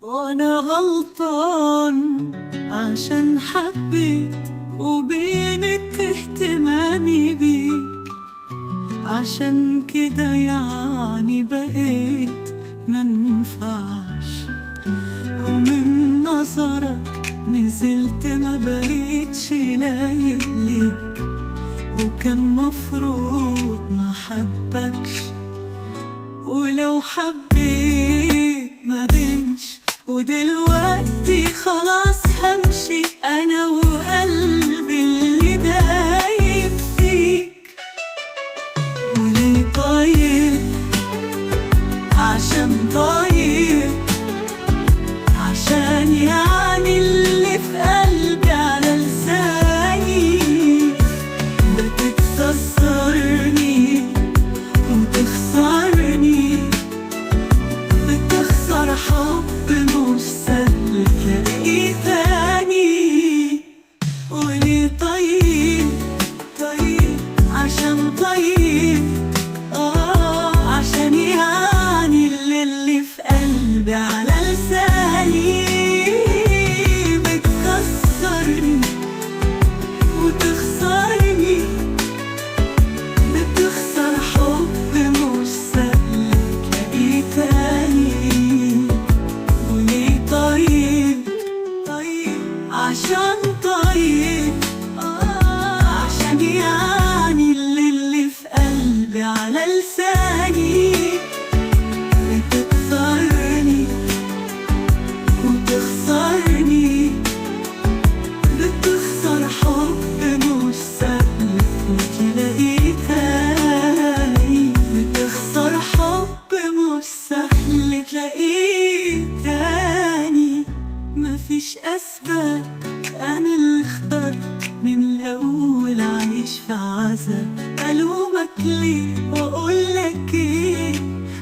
وانا غلطان عشان حبيت وبينت اهتمامي بيك، عشان كده يعني بقيت منفعش، ومن نظرك نزلت ما بقيتش لايق ليك، وكان مفروض ما حبكش. ولو حبيت ما بينش، ودلوقتي خلاص همشي انا وقلبي اللي دايب فيك. وليه طيب؟ عشان طيب، عشان يعني اللي في قلبي على لساني بتكسرني وتخسرني، بتخسر حب مش سهل تلاقيه تاني. وليه طيب؟ طيب عشان طيب، عشان يعني اللي في قلبي على لساني بتكسرني وتخسرني، بتخسر حب مش سهل تلاقيه تاني. وليه طيب؟ طيب عشان طيب، عشان يعني اللي في قلبي على لساني بتكسرني وتخسرني، بتخسر حب مش سهل تلاقيه تاني، بتخسر حب مش سهل تلاقيه تاني. مفيش أسباب، أنا اللي اخترت من الأول أعيش في عذاب. ألومك ليه وأقولك إيه؟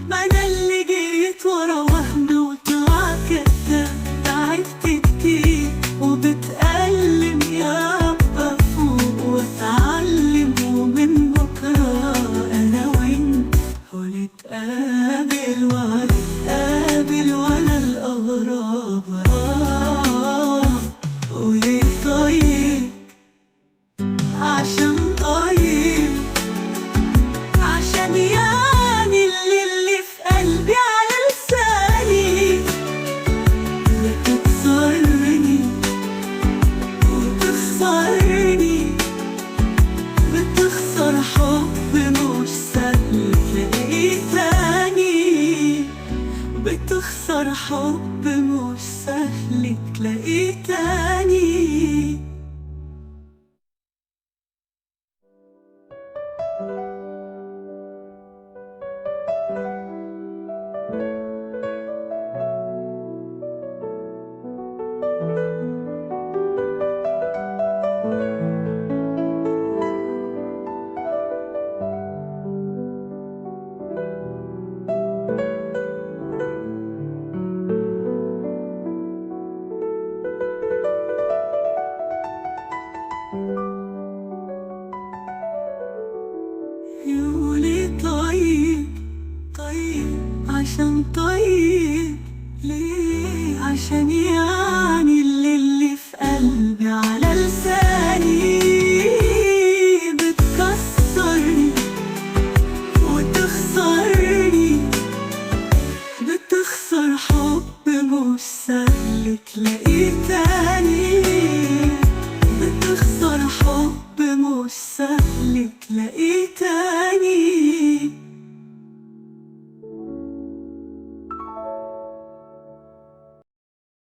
ما أنا اللي جيت ورا وهم وطلع كداب. تعبت كتير وبتألم يابا فوق واتعلم، ومن بكرة أنا وإنت ونتقابل وهنتقابل ولا الأغراب. وليه طيب؟ عشان طيب، عشان يعني اللي في قلبي على لساني بتكسرني وتخسرني، بتخسر حب مش سهل تلاقيه تاني، بتخسر حب مش سهل تلاقيه تاني. وليه طيب؟ طيب عشان طيب، ليه؟ عشان يعني اللي في قلبي على لساني بتكسرني وتخسرني، بتخسر حب مش سهل تلاقيه تاني، بتخسر حب مش سهل تلاقيه